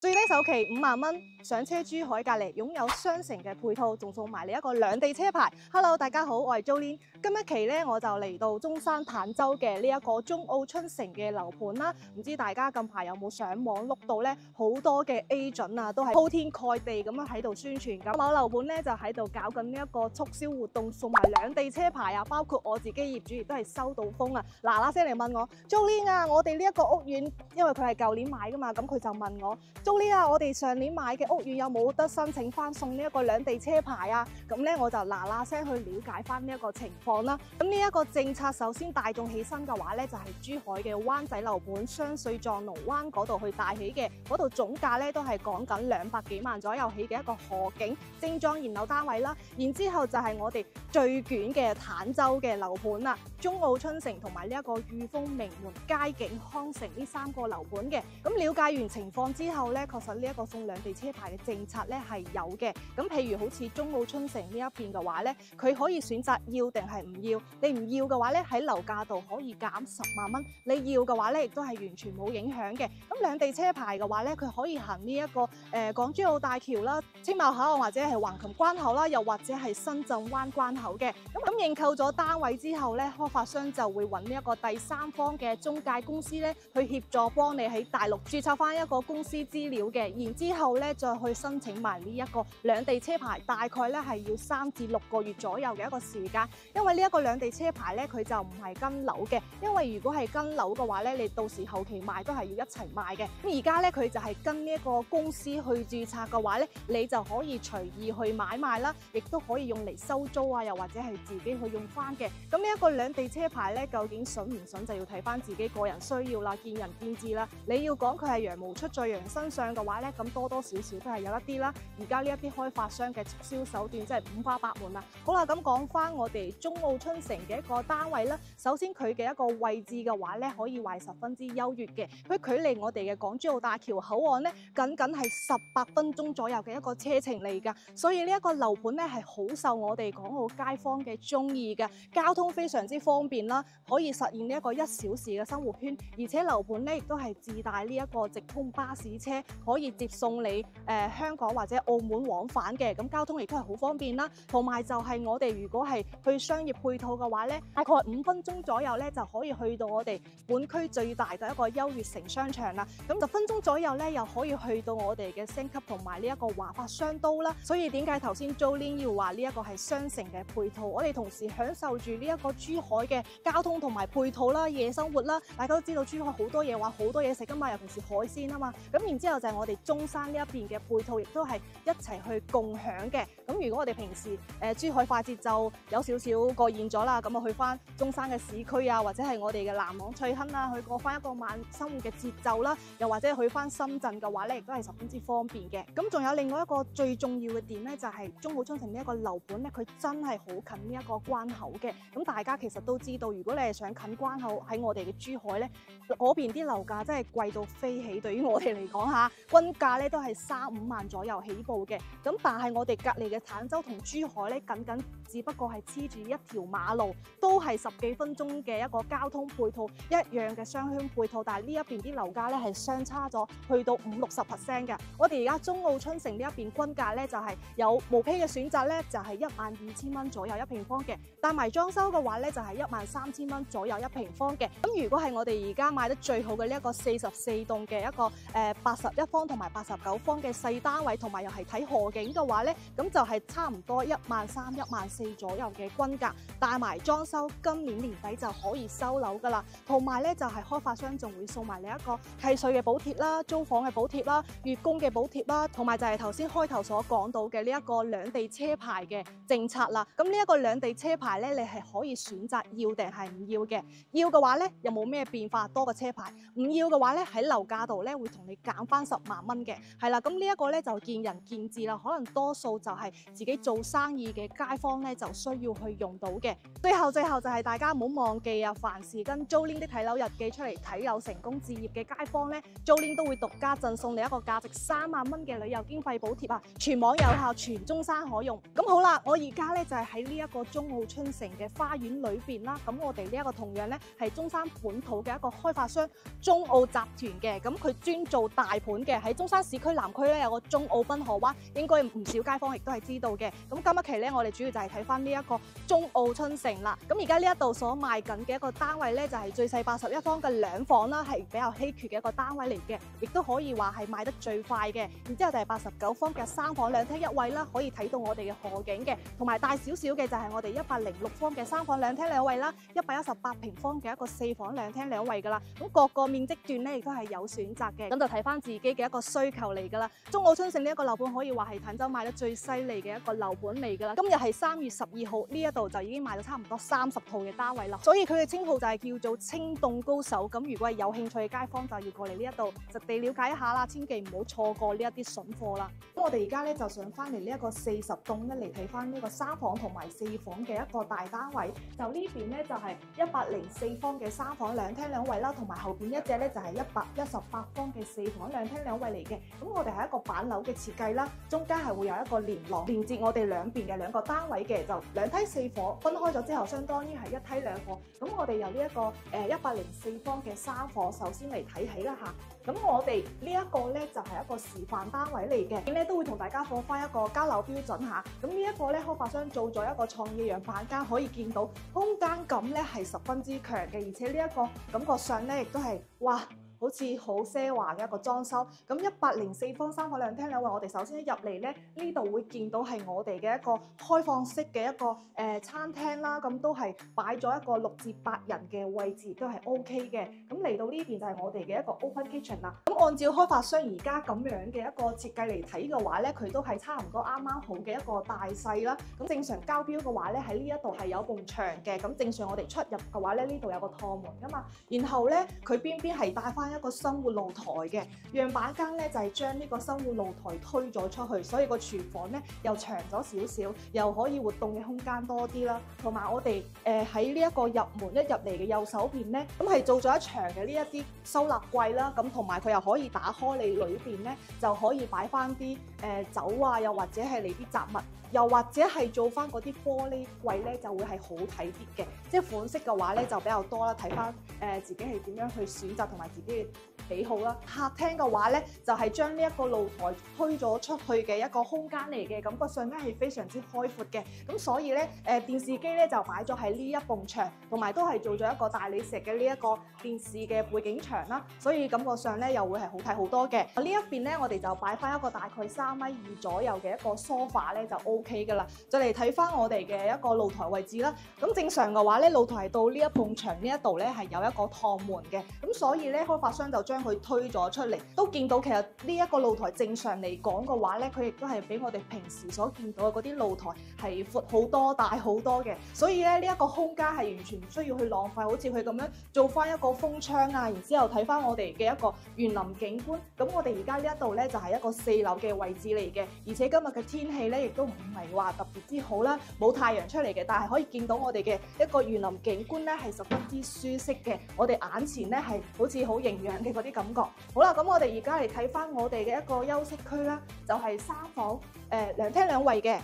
最低首期5萬蚊，上車珠海隔離，擁有雙城嘅配套，仲送埋你一個兩地車牌。Hello， 大家好，我係 Jolin。今一期咧我就嚟到中山坦洲嘅呢一個中澳春城嘅樓盤啦。唔知大家近排有冇上網碌到咧？好多嘅 agent 啊，都係鋪天蓋地咁樣喺度宣傳緊。某樓盤咧就喺度搞緊呢一個促銷活動，送埋兩地車牌啊！包括我自己業主亦都係收到風啊，嗱聲嚟問我 Jolin 啊，我哋呢一個屋苑，因為佢係舊年買噶嘛，咁佢就問我。Jolin 啊，我哋上年買嘅屋苑有冇得申請翻送呢一個兩地車牌啊？咁咧我就聲去了解翻呢一個情況啦。咁呢一個政策首先帶動起身嘅話咧，就係珠海嘅灣仔樓盤雙水撞龍灣嗰度去帶起嘅，嗰度總價咧都係講緊200幾萬左右起嘅一個河景精裝現樓單位啦。然之後就係我哋最卷嘅坦洲嘅樓盤啦，中澳春城同埋呢一個裕豐名門佳景康城呢3個樓盤嘅。咁了解完情況之後咧，確實呢一個送兩地車牌嘅政策咧係有嘅。咁譬如好似中澳春城呢一邊嘅話咧，佢可以選擇要定係唔要。你唔要嘅話咧，喺樓價度可以減10萬蚊；你要嘅話咧，亦都係完全冇影響嘅。咁兩地車牌嘅話咧，佢可以行呢一個港珠澳大橋啦、青茂口岸或者係橫琴關口啦，又或者係深圳灣關口嘅。咁認購咗單位之後咧，開發商就會揾呢一個第三方嘅中介公司咧，去協助幫你喺大陸註冊翻一個公司資料嘅。然之後咧，再去申請埋呢一個兩地車牌，大概咧係要3至6個月左右嘅一個時間。因為呢一個兩地車牌咧，佢就唔係跟樓嘅。因為如果係跟樓嘅話咧，你到時後期賣都係要一齊賣嘅。咁而家咧，佢就係跟呢一個公司去註冊嘅話咧，你就可以隨意去買賣啦，亦都可以用嚟收租啊，又或者係自己去用翻嘅。咁呢一個兩地車牌咧，究竟筍唔筍就要睇翻自己個人需要啦，見仁見智啦。你要講佢係羊毛出在羊身上嘅話咧，咁多多少少都係有一啲啦。而家呢一啲開發商嘅促銷手段真係五花八門啦。好啦，咁講翻我哋中澳春城嘅一個單位啦。首先佢嘅一個位置嘅話咧，可以話十分之優越嘅。佢距離我哋嘅港珠澳大橋口岸咧，僅係18分鐘左右嘅一個車程嚟㗎。所以呢一個樓盤咧係好受我哋港澳街坊嘅中意嘅，交通非常之方便啦，可以實現呢一個1小時嘅生活圈。而且樓盤咧亦都係自帶呢一個直通巴士車，可以接送你香港或者澳門往返嘅，咁交通亦都係好方便啦。同埋就係我哋如果係去商業配套嘅話咧，大概5分鐘左右咧就可以去到我哋本區最大嘅一個優越城商場啦。咁10分鐘左右咧又可以去到我哋嘅星級同埋呢一個華發商都啦。所以點解頭先 Jolin 要話呢一個係雙城嘅配套？我哋同時享受住呢一個珠海嘅交通同埋配套啦、夜生活啦。大家都知道珠海好多嘢玩、好多嘢食噶嘛，尤其是海鮮啊嘛。咁然之後就係我哋中山呢一邊嘅配套，亦都係一齊去共享嘅。咁如果我哋平時珠海快節奏有少少過現咗啦，咁啊去翻中山嘅市區啊，或者係我哋嘅南朗翠亨啊，去過翻一個慢生活嘅節奏啦，又或者去翻深圳嘅話咧，亦都係十分之方便嘅。咁仲有另外一個最重要嘅點咧，就係中澳春城呢一個樓盤咧，佢真係好近呢一個關口嘅。咁大家其實都知道，如果你係想近關口喺我哋嘅珠海咧，嗰邊啲樓價真係貴到飛起。對於我哋嚟講嚇，均價咧都係3-5萬左右起步嘅。咁但係我哋隔離嘅坦洲同珠海咧，僅只不過係黐住一條馬路，都係10幾分鐘嘅一個交通配套，一樣嘅商圈配套。但係呢一邊啲樓價咧係相差咗去到50-60% 嘅。我哋而家中澳春城呢一邊均價咧就係有毛坯嘅選擇咧，就係12000蚊左右1平方嘅，帶埋裝修嘅話咧就係13000蚊左右1平方嘅。咁如果係我哋而家買得最好嘅呢一個44棟嘅一個81方同埋89方嘅細單位，同埋又係睇河景嘅話咧，咁就係差唔多13000、14000左右嘅均價，帶埋裝修，今年年底就可以收樓噶啦。同埋咧就係開發商仲會送埋你一個契稅嘅補貼啦、租房嘅補貼啦、月供嘅補貼啦，同埋就係頭先開頭所講到嘅呢一個兩地車牌嘅政策啦。咁呢一個兩地車牌咧，你係可以選擇要定係唔要嘅。要嘅話咧，有冇咩變化多個車牌？唔要嘅話咧，喺樓價度咧會同你減翻10萬蚊嘅。係啦，咁呢一個咧就見仁見智啦。可能多數就係自己做生意嘅街坊咧就需要去用到嘅。最後就係大家唔好忘記啊，凡是跟 Jolin 的睇樓日記出嚟睇樓成功置業嘅街坊咧，Jolin 都會獨家贈送你一個價值3萬蚊嘅旅遊經費補貼啊！全網有效，全中山可用。咁好啦，我而家咧就係喺呢一個中澳春城嘅花園裏邊啦。咁我哋呢一個同樣咧係中山本土嘅一個開發商中澳集團嘅，咁佢專做大盤盤嘅，喺中山市區南區咧有個中澳濱河灣，應該唔少街坊亦都係知道嘅。咁今一期咧，我哋主要就係睇翻呢一個中澳春城啦。咁而家呢一度所賣緊嘅一個單位咧，就係最細81方嘅兩房啦，係比較稀缺嘅一個單位嚟嘅，亦都可以話係賣得最快嘅。然之後就係89方嘅3房2廳1衛啦，可以睇到我哋嘅河景嘅，同埋大少少嘅就係我哋106方嘅3房2廳2衛啦，118平方嘅一個4房2廳2衛噶啦。咁各個面積段咧亦都係有選擇嘅，咁就睇翻自己嘅一個需求嚟噶啦。中澳春城呢一個樓盤可以話係坦洲賣得最犀利嘅一個樓盤嚟噶啦。今日係3月12號，呢一度就已經賣咗差唔多30套嘅單位啦，所以佢嘅稱號就係叫做清凍高手。咁如果係有興趣嘅街坊就要過嚟呢一度實地了解一下啦，千祈唔好錯過呢一啲筍貨啦。咁我哋而家咧就上翻嚟呢一個40棟咧嚟睇翻呢個3房同埋4房嘅一個大單位。就呢邊咧就係104方嘅3房2廳2衛啦，同埋後邊一隻咧就係118方嘅4房2廳2衛嚟嘅。咁我哋係一個板樓嘅設計啦，中間係會有一個連廊連接我哋兩邊嘅兩個單位嘅，就2梯4房分開咗之後，相當於係1梯2房。咁我哋由呢一個104方嘅3房首先嚟睇起啦嚇。咁我哋呢一個咧就係一個示範單位嚟嘅，咧都會同大家放翻一個交樓標準嚇。咁呢一個咧開發商做咗一個創意樣板間，可以見到空間感咧係十分之強嘅，而且呢一個感覺上咧亦都係哇，好似好奢華嘅一個裝修。咁104方3房2廳2衛，我哋首先一入嚟咧，呢度會見到係我哋嘅一個開放式嘅一個餐廳啦。咁都係擺咗一個6至8人嘅位置，都係 OK 嘅。咁嚟到呢邊就係我哋嘅一個 open kitchen 啦。咁按照開發商而家咁樣嘅一個設計嚟睇嘅話咧，佢都係差唔多啱啱好嘅一個大細啦。咁正常交標嘅話咧，喺呢一度係有埲牆嘅。咁正常我哋出入嘅話咧，呢度有個趟門噶嘛。然後咧，佢邊係帶翻一個生活露台嘅樣板間咧，就係將呢個生活露台推咗出去，所以個廚房咧又長咗少少，又可以活動嘅空間多啲啦。同埋我哋喺呢一個入門一入嚟嘅右手邊咧，咁係做咗一牆嘅呢一啲收納櫃啦。咁同埋佢又可以打開，你裏邊咧就可以擺翻啲酒啊，又或者係你啲雜物，又或者係做翻嗰啲玻璃櫃咧，就會係好睇啲嘅。即係款式嘅話咧就比較多啦，睇翻自己係點樣去選擇同埋自己嘅喜好啦。客廳嘅話咧就係將呢一個露台推咗出去嘅一個空間嚟嘅，感覺上咧係非常之開闊嘅。咁所以咧電視機咧就擺咗喺呢一埲牆，同埋都係做咗一個大理石嘅呢一個電視嘅背景牆啦，所以感覺上咧又會係好睇好多嘅。呢一邊咧我哋就擺翻一個大概3.2米左右嘅一個梳化咧就 OK 噶啦。再嚟睇翻我哋嘅一個露台位置啦。咁正常嘅話咧，露台到呢一埲牆呢一度咧係有一個趟門嘅，咁所以咧開發商就將佢推咗出嚟。都見到其實呢一個露台正常嚟講嘅話咧，佢亦都係比我哋平時所見到嘅嗰啲露台係闊好多、大好多嘅。所以咧呢一個空間係完全唔需要去浪費，好似佢咁樣做翻一個風窗啊，然之後睇翻我哋嘅一個園林景觀。咁我哋而家呢一度咧就係一個4樓嘅位置嚟嘅，而且今日嘅天氣咧亦都唔係話特別之好啦，冇太陽出嚟嘅，但係可以見到我哋嘅一個園林景觀咧係十分之舒適嘅。我哋眼前咧係好似好營養嘅嗰啲感覺。好啦，咁我哋而家嚟睇翻我哋嘅一個休息區啦，就係3房2廳2衛嘅。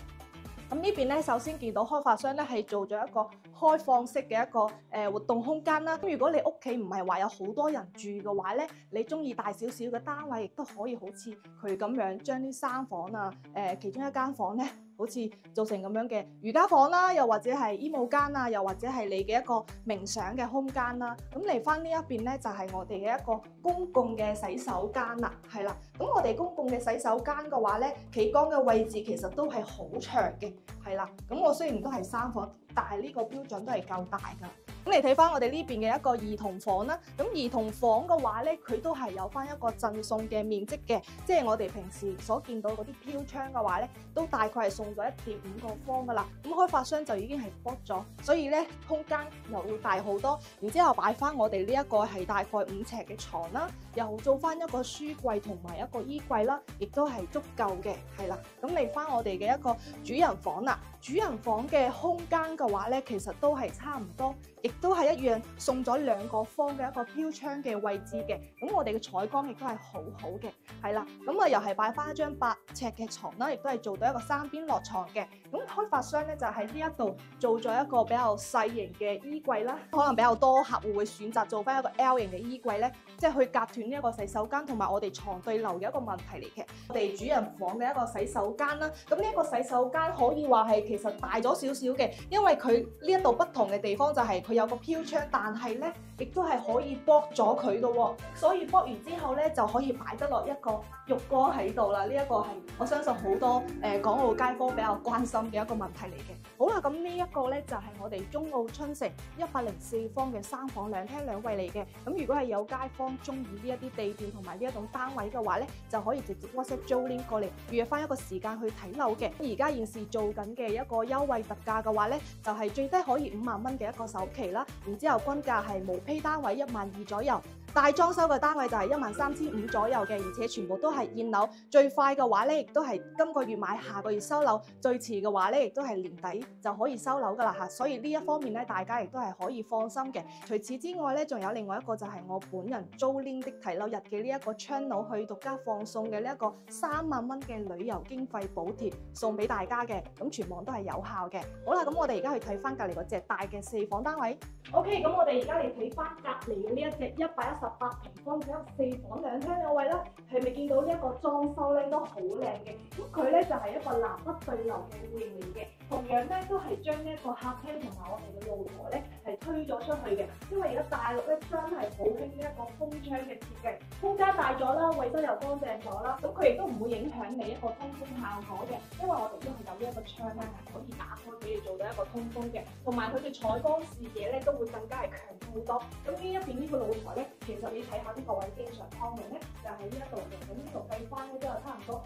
咁呢邊咧，首先見到開發商咧係做咗一個開放式嘅一個活動空間啦。咁如果你屋企唔係話有好多人住嘅話咧，你中意大少少嘅單位，亦都可以好似佢咁樣將啲3房啊，其中一間房咧，好似做成咁樣嘅瑜伽房啦，又或者係衣帽間啊，又或者係你嘅一個冥想嘅空間啦。咁嚟翻呢一邊咧，就係我哋嘅一個公共嘅洗手間啦，係啦。咁我哋公共嘅洗手間嘅話咧，企缸嘅位置其實都係好長嘅，係啦。咁我雖然都係3房，但係呢個標準都係夠大㗎。咁嚟睇翻我哋呢邊嘅一個兒童房啦，咁兒童房嘅話咧，佢都係有翻一個贈送嘅面積嘅，即係我哋平時所見到嗰啲飄窗嘅話咧，都大概係送咗1.5個方噶啦。咁開發商就已經係 book 咗，所以咧空間又會大好多。然之後擺翻我哋呢一個係大概5尺嘅床啦，又做翻一個書櫃同埋一個衣櫃啦，亦都係足夠嘅，係啦。咁嚟翻我哋嘅一個主人房啦，主人房嘅空間嘅話咧，其實都係差唔多，亦都係一樣送咗2個方嘅一個飄窗嘅位置嘅。咁我哋嘅採光亦都係好好嘅，係啦。咁啊又係擺翻一張8尺嘅床啦，亦都係做到一個3邊落床嘅。咁開發商咧就喺呢一度做咗一個比較細型嘅衣櫃啦，可能比較多客戶會選擇做翻一個 L 型嘅衣櫃咧，即係去隔斷呢一個洗手間同埋我哋床對流嘅一個問題嚟嘅。我哋主人房嘅一個洗手間啦，咁呢一個洗手間可以話係其實大咗少少嘅，因為佢呢一度不同嘅地方就係佢有個飄窗，但係咧亦都係可以剝咗佢嘅喎，所以剝完之後咧就可以擺得落一個浴缸喺度啦。呢一個係我相信好多港澳街坊比較關心嘅一個問題嚟嘅。好啦，咁呢一個咧就係我哋中澳春城104方嘅3房2廳2衛嚟嘅。咁如果係有街坊中意呢一啲地段同埋呢一種單位嘅話咧，就可以直接 WhatsApp Jolin 過嚟預約翻一個時間去睇樓嘅。而家現時做緊嘅一個優惠特價嘅話咧，就係最低可以5萬蚊嘅一個首期啦，然之後均價係無批單位12000左右。大裝修嘅單位就係13500左右嘅，而且全部都係現樓。最快嘅話咧，亦都係今個月買，下個月收樓；最遲嘅話咧，亦都係年底就可以收樓噶啦嚇。所以呢一方面咧，大家亦都係可以放心嘅。除此之外咧，仲有另外一個就係我本人Jolin的睇樓日記呢一個 channel 去獨家放送嘅呢一個3萬蚊嘅旅遊經費補貼送俾大家嘅，咁全網都係有效嘅。好啦，咁我哋而家去睇翻隔離嗰隻大嘅4房單位。OK， 咁我哋而家嚟睇翻隔離嘅呢一隻118平方嘅4房2廳2衛啦，係咪見到呢一個裝修咧都好靚嘅？咁佢咧就係一個南北對流嘅戶型嚟嘅，同樣咧都係將呢一個客廳同埋我哋嘅露台咧係推咗出去嘅。因為而家大陸咧真係好興呢一個空窗嘅設計，空間大咗啦，衞生又乾淨咗啦，咁佢亦都唔會影響你一個通風效果嘅，因為我哋都係有呢一個窗咧係可以打開俾你做到一個通風嘅，同埋佢嘅採光視野咧都會更加係強好多。咁呢一邊呢個露台咧，其實你睇下呢個位正常方面咧，就喺呢一度嘅，咁呢度計翻咧都有差唔多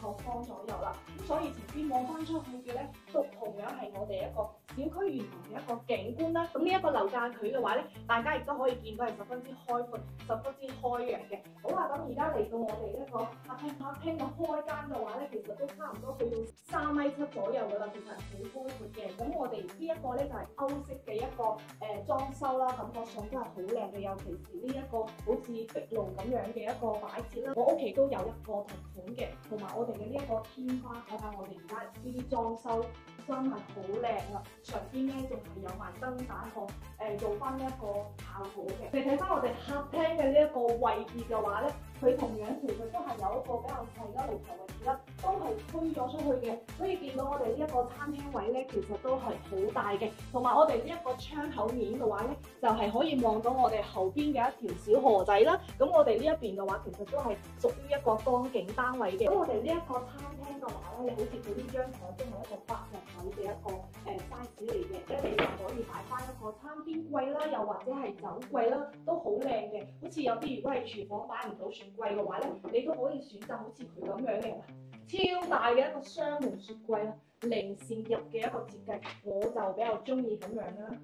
5.5個方左右啦。咁所以前邊望翻出去嘅咧，都同樣係我哋一個小區園林嘅一個景觀啦。咁呢一個樓價距嘅話咧，大家亦都可以見到係十分之開闊、十分之開揚嘅。好啦，咁而家嚟到我哋一個客廳嘅開間嘅話咧，其實都差唔多去到3.7米左右噶啦，其實係好開闊嘅。咁我哋呢一個咧就係歐式嘅一個裝修啦，感覺上都係好靚嘅，尤其是呢一個好似壁爐咁樣嘅一個擺設啦。我屋企都有一個同款嘅，同埋我哋嘅呢一個天花，睇下我哋而家呢啲裝修真係好靚啦！上邊咧仲係有埋燈膽殼，做翻呢一個效果嘅。你睇翻我哋客廳嘅呢一個位置嘅話咧，佢同樣其實都係有一個比較細嘅露台位置啦，都係推咗出去嘅。所以見到我哋呢一個餐廳位咧，其實都係好大嘅。同埋我哋呢一個窗口面嘅話咧，就係可以望到我哋後邊嘅一條小河仔啦。咁我哋呢一邊嘅話，其實都係屬於一個江景單位嘅。咁我哋呢一個餐廳嘅話咧，你好似佢呢張台都係一個8人位嘅一個size 嚟嘅，即係你就可以擺翻一個餐邊櫃啦，又或者係酒櫃啦，都好靚嘅。好似有啲如果係廚房擺唔到雪櫃嘅話咧，你都可以選擇好似佢咁樣嘅超大嘅一個雙門雪櫃啦，零線入嘅一個設計，我就比較中意咁樣啦。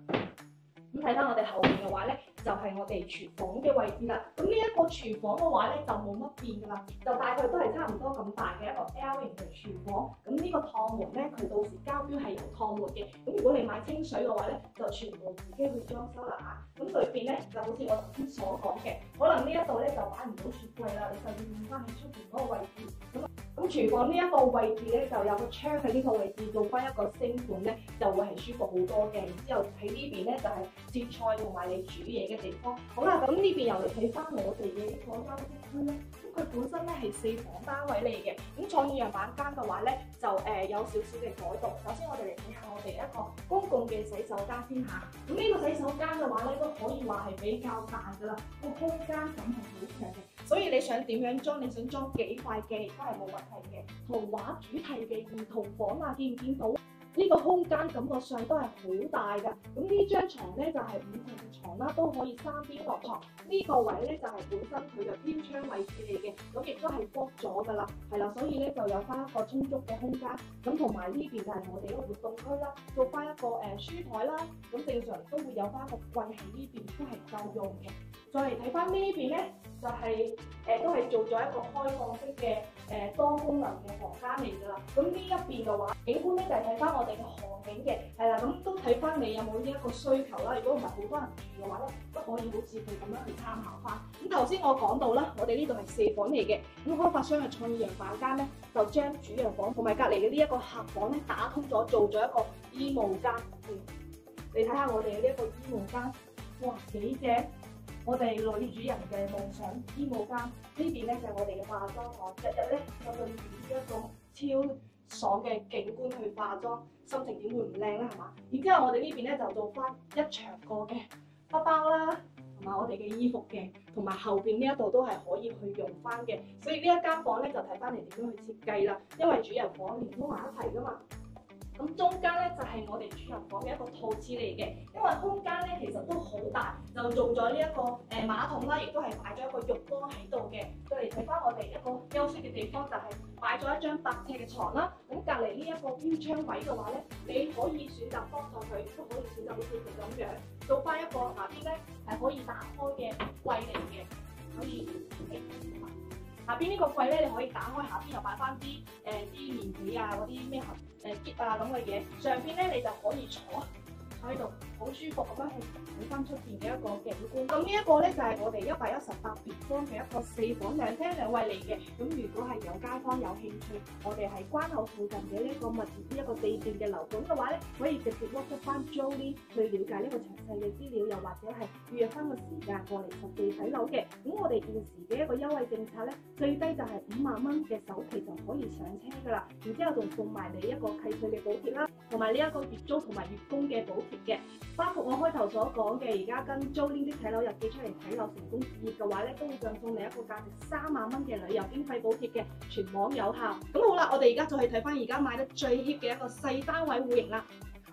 咁睇翻我哋後面嘅話咧，就係我哋廚房嘅位置啦。咁呢一個廚房嘅話咧，就冇乜變噶啦，就大概都係差唔多咁大嘅一個 L 型嘅廚房。咁呢個趟門咧，佢到時交標係有趟門嘅。咁如果你買清水嘅話咧，就全部自己去裝修啦嚇。咁裏邊咧就好似我頭先所講嘅，可能呢一度咧就擺唔到雪櫃啦，你就要換翻喺出邊嗰個位置。咁廚房呢一個位置咧，就有個窗喺呢個位置做翻一個星盤咧，就會係舒服好多嘅。然之後喺呢邊咧就係切菜同埋你煮嘢嘅地方。好啦，咁呢邊又嚟睇翻我哋嘅一個休息區啦。咁佢本身咧係4房單位嚟嘅。咁創意樣板間嘅話咧，就有少少嘅改動。首先我哋嚟睇下我哋一個公共嘅洗手間先嚇。咁呢個洗手間嘅話咧，都可以話係比較大㗎啦，個空間感係好強嘅。所以你想點樣裝？你想裝幾塊嘅都係冇問題嘅。圖畫主題嘅兒童房啊，見唔見到？呢個空間感覺上都係好大㗎。咁呢張床咧就係5層嘅床啦，都可以3邊落床。呢個位咧就係本身佢嘅天窗位置嚟嘅，咁亦都係剝咗㗎啦，係啦，所以咧就有翻一個充足嘅空間。咁同埋呢邊就係我哋一個活動區啦，做翻一個書台啦。咁正常都會有翻個櫃喺呢邊，都係夠用嘅。再嚟睇翻呢邊咧，就係、都係做咗一個開放式嘅多功能嘅房間嚟㗎啦。咁呢一邊嘅話，景觀咧就係睇翻我哋嘅河景嘅，係啦，咁都睇翻你有冇呢一個需求啦。如果唔係好多人住嘅話咧，都可以好似佢咁樣去參考翻。咁頭先我講到啦，我哋呢度係4房嚟嘅，咁開發商嘅創意洋房間咧，就將主人房同埋隔離嘅呢一個客房咧打通咗，做咗一個衣帽間。你睇下我哋嘅呢一個衣帽間，哇幾正！我哋女主人嘅夢想衣帽間，呢邊咧就係我哋嘅化妝房，日日咧就對住呢一個超爽嘅景觀去化妝，心情點會唔靚咧？係嘛？然之後我哋呢邊咧就做翻一長個嘅包包啦，同埋我哋嘅衣服嘅，同埋後邊呢一度都係可以去用翻嘅。所以呢一間房咧就睇翻你點樣去設計啦，因為主人房連通埋一齊噶嘛。咁中間咧就係我哋主人房嘅一個套廁嚟嘅，因為空間咧其實都好大，就做咗呢一個馬桶啦，亦都係擺咗一個浴缸喺度嘅。再嚟睇翻我哋一個休息嘅地方，就係擺咗一張8呎嘅床啦。咁隔離呢一個標窗位嘅話咧，你可以選擇幫助佢，都可以選擇好似佢咁樣做翻一個下邊咧係可以打開嘅櫃嚟嘅，可以下邊呢個櫃咧，你可以打開，下邊又擺翻啲棉被啊，嗰啲咩篋啊咁嘅嘢，上邊咧你就可以坐喺度，好舒服咁樣去睇翻出邊嘅一個景觀。咁呢一個咧就係我哋118平方嘅一個4房2廳2衛嚟嘅。咁如果係有街坊有興趣，我哋喺關口附近嘅呢個物業呢一個地段嘅樓盤嘅話咧，可以直接 WhatsApp 翻 Jolin 去了解呢個詳細嘅資料，又或者係預約翻個時間過嚟實地睇樓嘅。咁我哋現時嘅一個優惠政策咧，最低就係5萬蚊嘅首期就可以上車㗎啦，然之後仲送埋你一個契稅嘅補貼啦，同埋呢一個月租同埋月供嘅補貼嘅。包括我開頭所講嘅，而家跟 Jolin 的睇樓日記出嚟睇樓成功置業嘅話咧，都會贈送你一個價值3萬蚊嘅旅遊經費補貼嘅，全網有效。咁好啦，我哋而家再去睇翻而家買得最 hit 嘅一個細單位戶型啦。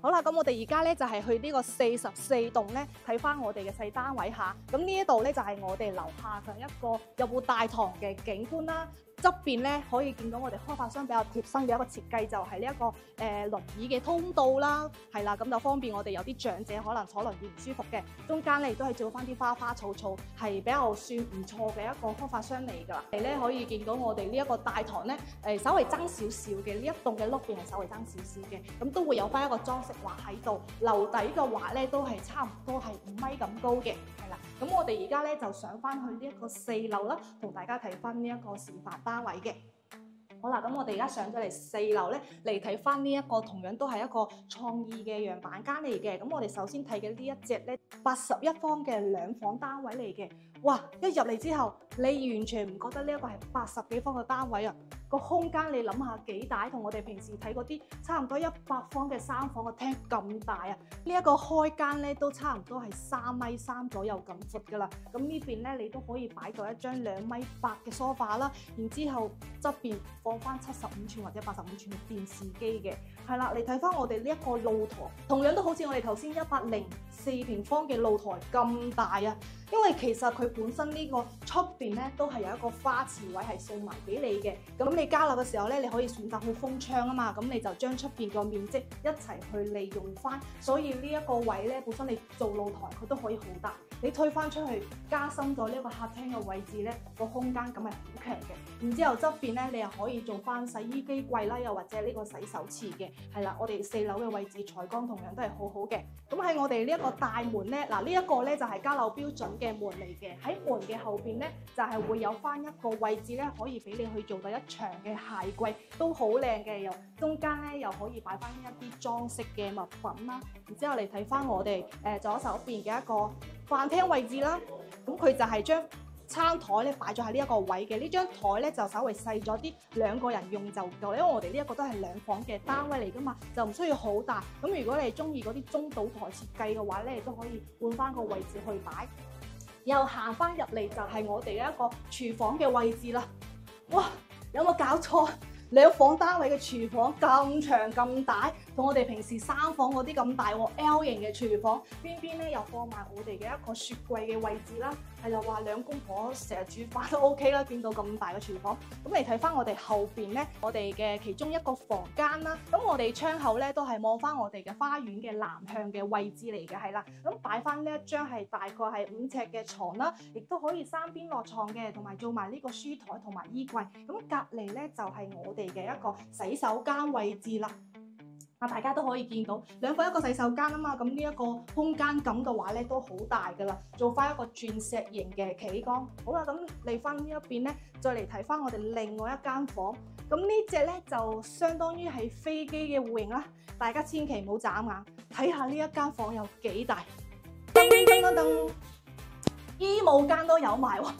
好啦，咁我哋而家咧就係去呢個44棟咧睇翻我哋嘅細單位下。咁呢一度咧就係我哋樓下嘅一個入戶大堂嘅景觀啦。側邊咧可以見到我哋開發商比較貼身嘅一個設計，就係呢一個輪椅嘅通道啦，係啦，咁就方便我哋有啲長者可能坐輪椅唔舒服嘅。中間咧亦都係做翻啲花花草草，係比較算唔錯嘅一個開發商嚟㗎。你咧可以見到我哋呢一個大堂咧，稍微爭少少嘅，呢一棟嘅碌邊係稍微爭少少嘅，咁都會有翻一個裝飾畫喺度。樓底嘅話咧都係差唔多係5米咁高嘅，係啦。咁我哋而家咧就上翻去呢一個4樓啦，同大家睇翻呢一個示範單位嘅。好啦，咁我哋而家上咗嚟4樓咧，嚟睇翻呢一個同樣都係一個創意嘅樣板間嚟嘅。咁我哋首先睇嘅呢一隻咧，81方嘅2房單位嚟嘅。哇！一入嚟之後，你完全唔覺得呢一個係80幾方嘅單位啊！個空間你諗下幾大，同我哋平時睇嗰啲差唔多100方嘅3房嘅廳咁大啊！呢一個開間咧都差唔多係3.3米左右咁闊噶啦。咁呢邊咧你都可以擺到一張2.8米嘅梳化啦，然之後側邊放翻75寸或者85寸嘅電視機嘅。係啦，你睇翻我哋呢一個露台，同樣都好似我哋頭先104平方嘅露台咁大啊！因為其實佢本身呢個出邊咧都係有一個花池位係送埋俾你嘅，咁你加樓嘅時候咧，你可以選擇去封窗啊嘛，咁你就將出邊個面積一齊去利用翻，所以呢一個位咧本身你做露台佢都可以好大，你推翻出去加深咗呢一個客廳嘅位置咧，個空間感係好強嘅。然之後側邊咧你又可以做翻洗衣機櫃啦，又或者呢個洗手池嘅，係啦，我哋4樓嘅位置採光同樣都係好好嘅。咁喺我哋呢一個大門咧，嗱呢一個咧就係交樓標準嘅門嚟嘅，喺門嘅後邊咧就係會有翻一個位置咧，可以俾你去做到一長嘅鞋櫃，都好靚嘅。又中間咧又可以擺翻一啲裝飾嘅物品啦。然之後嚟睇翻我哋左手邊嘅一個飯廳位置啦，咁佢就係將餐台咧擺咗喺呢一個位嘅，呢張台咧就稍微細咗啲，2個人用就夠，因為我哋呢一個都係2房嘅單位嚟噶嘛，就唔需要好大。咁如果你係中意嗰啲中島台設計嘅話咧，你都可以換翻個位置去擺。又行翻入嚟就係我哋嘅一個廚房嘅位置啦。哇！有冇搞錯？兩房單位嘅廚房咁長咁大，同我哋平時3房嗰啲咁大喎 L 型嘅廚房，邊邊咧又放埋我哋嘅一個雪櫃嘅位置啦。係就話兩公婆成日煮飯都 OK 啦，見到咁大嘅廚房。咁你睇翻我哋後邊咧，我哋嘅其中一個房間啦。咁我哋窗口咧都係望翻我哋嘅花園嘅南向嘅位置嚟嘅，係啦。咁擺翻呢一張係大概係5尺嘅床啦，亦都可以3邊落床嘅，同埋做埋呢個書台同埋衣櫃。咁隔離咧就係我哋嘅一個洗手間位置啦。大家都可以見到兩房一個洗手間啊嘛，咁呢一個空間感嘅話咧都好大噶啦，做翻一個鑽石型嘅企缸。好啦，咁嚟翻呢一邊咧，再嚟睇翻我哋另外一間房。咁呢隻咧就相當於係飛機嘅戶型啦，大家千祈唔好眨眼，睇下呢一間房有幾大。噔噔噔噔，衣帽間都有埋喎。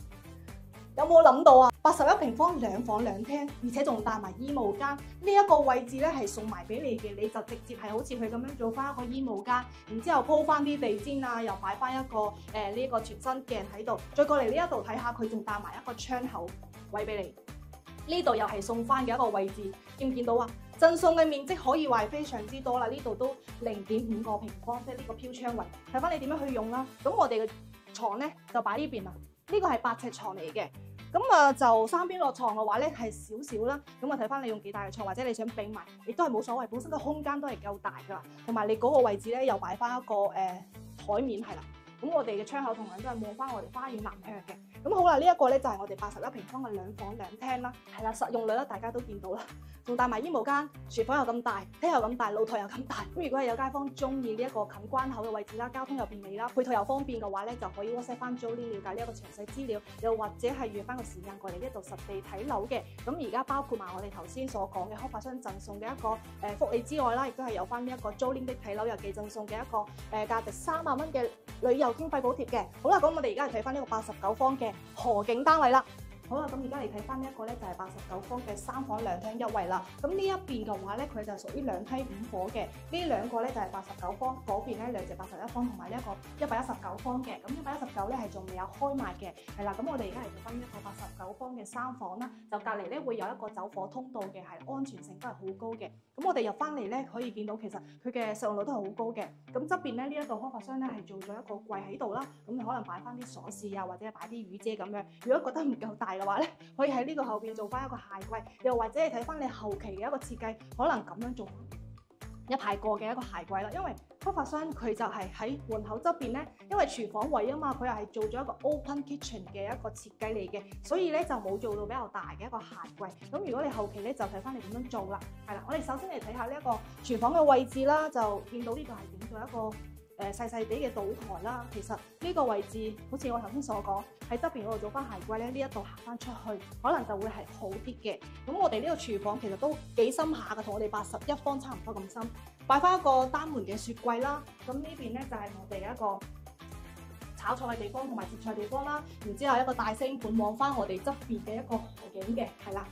有冇諗到啊？81平方2房2廳，而且仲帶埋衣帽間。呢一個位置咧係送埋俾你嘅，你就直接係好似佢咁樣做翻一個衣帽間，然之後鋪翻啲地氈啊，又擺翻一個呢個全身鏡喺度。再過嚟呢一度睇下，佢仲帶埋一個窗口位俾你。呢度又係送翻嘅一個位置，見唔見到啊？贈送嘅面積可以話係非常之多啦，呢度都0.5個平方，即係呢個飄窗位。睇翻你點樣去用啦。咁我哋嘅床咧就擺呢邊啦，呢個係8尺床嚟嘅。咁就3邊落床嘅話咧係少少啦，咁睇翻你用幾大嘅床，或者你想並埋，亦都係冇所謂，本身個空間都係夠大噶，同埋你嗰個位置咧又擺翻一個台面係啦。咁我哋嘅窗口同樣都係望翻我哋花園南向嘅。咁好啦，呢一個咧就係我哋81平方嘅2房2廳啦，係啦，實用率咧大家都見到啦，仲帶埋衣帽間，廚房又咁大，廳又咁大，露台又咁大。咁如果係有街坊中意呢一個近關口嘅位置啦，交通又便利啦，配套又方便嘅話咧，就可以 WhatsApp 翻 Jolene 了解呢一個詳細資料，又或者係約翻個時間過嚟呢度實地睇樓嘅。咁而家包括埋我哋頭先所講嘅開發商贈送嘅一個福利之外啦，亦都係有翻呢一個 Jolene 的睇樓日記贈送嘅一個價值3萬蚊嘅旅遊經費補貼嘅。好啦，咁我哋而家嚟睇翻呢個89方嘅河景單位啦。好啦，咁而家嚟睇翻呢一個咧就係89方嘅3房2廳1衛啦。咁呢一邊嘅話咧，佢就屬於2梯5伙嘅。呢兩個咧就係89方，嗰邊咧兩隻81方同埋呢一個119方嘅。咁119咧係仲未有開賣嘅，係啦。咁我哋而家嚟睇翻呢一個89方嘅3房啦，就隔離咧會有一個走火通道嘅，係安全性都係好高嘅。咁我哋入翻嚟咧可以見到其實佢嘅實用率都係好高嘅。咁側邊咧呢一個開發商咧係做咗一個櫃喺度啦，咁你可能擺翻啲鎖匙啊，或者擺啲雨遮咁樣。如果覺得唔夠大嘅話咧，可以喺呢個後邊做翻一個鞋櫃，又或者你睇翻你後期嘅一個設計，可能咁樣做一排過嘅一個鞋櫃啦。因為開發商佢就係喺門口側邊咧，因為廚房位啊嘛，佢又係做咗一個 open kitchen 嘅一個設計嚟嘅，所以咧就冇做到比較大嘅一個鞋櫃。咁如果你後期咧就睇翻你點樣做啦。係啦，我哋首先嚟睇下呢一個廚房嘅位置啦，就見到呢度係點咗一個細細地嘅賭台啦。其實呢個位置好似我頭先所講，喺側邊嗰度做翻鞋櫃咧，呢一度行翻出去可能就會係好啲嘅。咁我哋呢個廚房其實都幾深下嘅，同我哋81方差唔多咁深。擺翻一個單門嘅雪櫃啦。咁呢邊咧就係我哋嘅一個炒菜嘅地方同埋切菜地方啦。然之後一個大星盤望翻我哋側邊嘅一個河景嘅，係啦。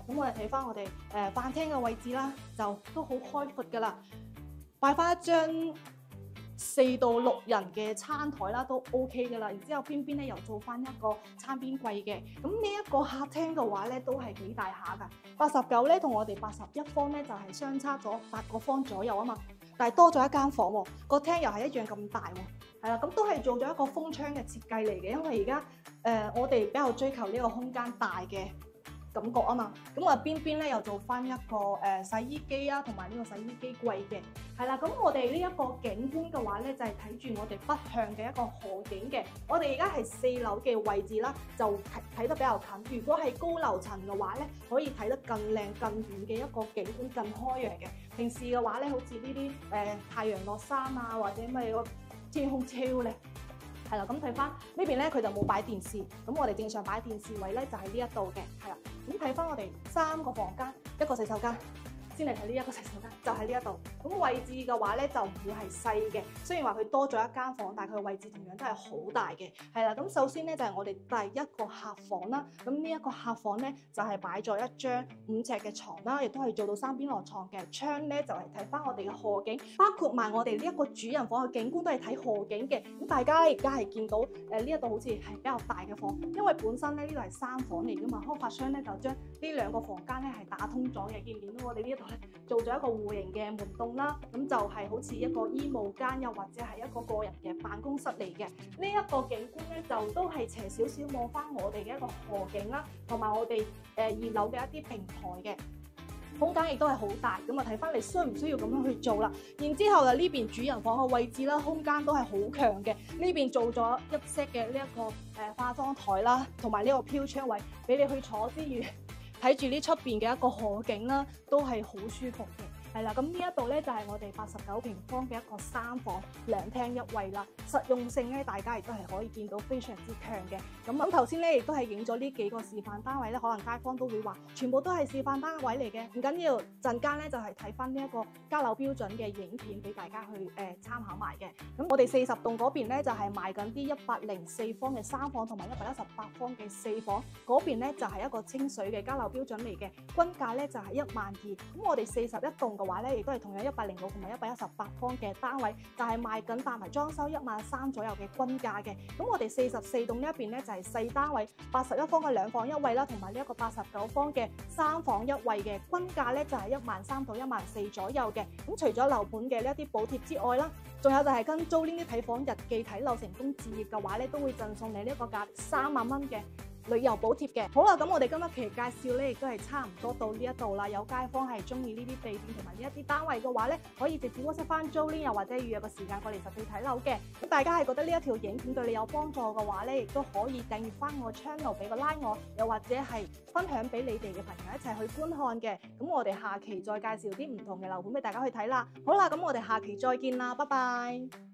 咁我哋睇翻我哋飯廳嘅位置啦，就都好開闊噶啦。擺翻一張4到6人嘅餐台啦，都 OK 噶啦。然之後邊邊咧又做翻一個餐邊櫃嘅。咁呢一個客廳嘅話咧，都係幾大下噶。89咧同我哋81方咧就係相差咗8個方左右啊嘛。但係多咗一間房喎，個廳又係一樣咁大喎。係啦，咁都係做咗一個封窗嘅設計嚟嘅。因為而家我哋比較追求呢個空間大嘅感覺啊嘛。咁我邊邊咧又做翻一個洗衣機啊，同埋呢個洗衣機櫃嘅。係啦，咁我哋呢一個景觀嘅話咧，就係睇住我哋北向嘅一個河景嘅。我哋而家係4樓嘅位置啦，就睇得比較近。如果係高樓層嘅話咧，可以睇得更靚、更遠嘅一個景觀，更開揚嘅。平時嘅話咧，好似呢啲太陽落山啊，或者咩個天空超靚。係啦，咁睇翻呢邊咧，佢就冇擺電視。咁我哋正常擺電視位咧，就喺呢一度嘅。係啦，咁睇翻我哋3個房間，一個洗手間。先嚟睇呢一個洗手間，就喺呢一度。咁位置嘅話咧就唔會係細嘅，雖然話佢多咗一間房，但係佢嘅位置同樣都係好大嘅。係啦，咁首先咧就係我哋第一個客房啦。咁呢一個客房咧就係擺咗一張5尺嘅床啦，亦都係做到3邊落床嘅。窗咧就係睇翻我哋嘅河景，包括埋我哋呢一個主人房嘅景觀都係睇河景嘅。咁大家咧而家係見到呢一度好似係比較大嘅房，因為本身咧呢度係3房嚟噶嘛，開發商咧就將呢2個房間咧係打通咗嘅。見唔見到我哋呢一度咧做咗一個戶型嘅門洞啦？咁就係好似一個衣帽間，又或者係一個個人嘅辦公室嚟嘅。呢一個景觀咧就都係斜少少望翻我哋嘅一個河景啦，同埋我哋2樓嘅一啲平台嘅。空間亦都係好大，咁啊睇翻你需唔需要咁樣去做啦。然之後呢邊主人房嘅位置啦，空間都係好強嘅。呢邊做咗一 set 嘅呢一個化妝台啦，同埋呢個飄窗位俾你去坐之餘，睇住呢出邊嘅一個河景啦，都係好舒服嘅。係啦，咁呢一度咧就係我哋89平方嘅一個3房2廳1衛啦。實用性咧，大家亦都係可以見到非常之強嘅。咁頭先咧亦都係影咗呢幾個示範單位咧，可能街坊都會話全部都係示範單位嚟嘅，唔緊要。陣間咧就係睇翻呢一個交樓標準嘅影片俾大家去參考埋嘅。咁我哋40棟嗰邊咧就係賣緊啲104方嘅3房同埋118方嘅4房，嗰邊咧就係一個清水嘅交樓標準嚟嘅，均價咧就係12000。咁我哋41棟嘅話咧，亦都係同樣106同埋118方嘅單位，就係賣緊搭埋裝修13000左右嘅均價嘅。咁我哋44棟呢一邊咧就係細單位，81方嘅2房1衛啦，同埋呢一個89方嘅3房1衛嘅均價咧就係13000到14000左右嘅。咁除咗樓盤嘅呢一啲補貼之外啦，仲有就係跟租呢啲睇房日記睇樓成功置業嘅話咧，都會贈送你呢一個價3萬蚊嘅旅遊補貼嘅。好啦，咁我哋今日期介紹咧，亦都係差唔多到呢一度啦。有街坊係中意呢啲地點同埋呢一啲單位嘅話咧，可以直接 WhatsApp 翻 Jolin，又或者預約個時間過嚟實地睇樓嘅。咁大家係覺得呢一條影片對你有幫助嘅話咧，亦都可以訂閱翻我 channel， 俾個 like 我，又或者係分享俾你哋嘅朋友一齊去觀看嘅。咁我哋下期再介紹啲唔同嘅樓盤俾大家去睇啦。好啦，咁我哋下期再見啦，拜拜。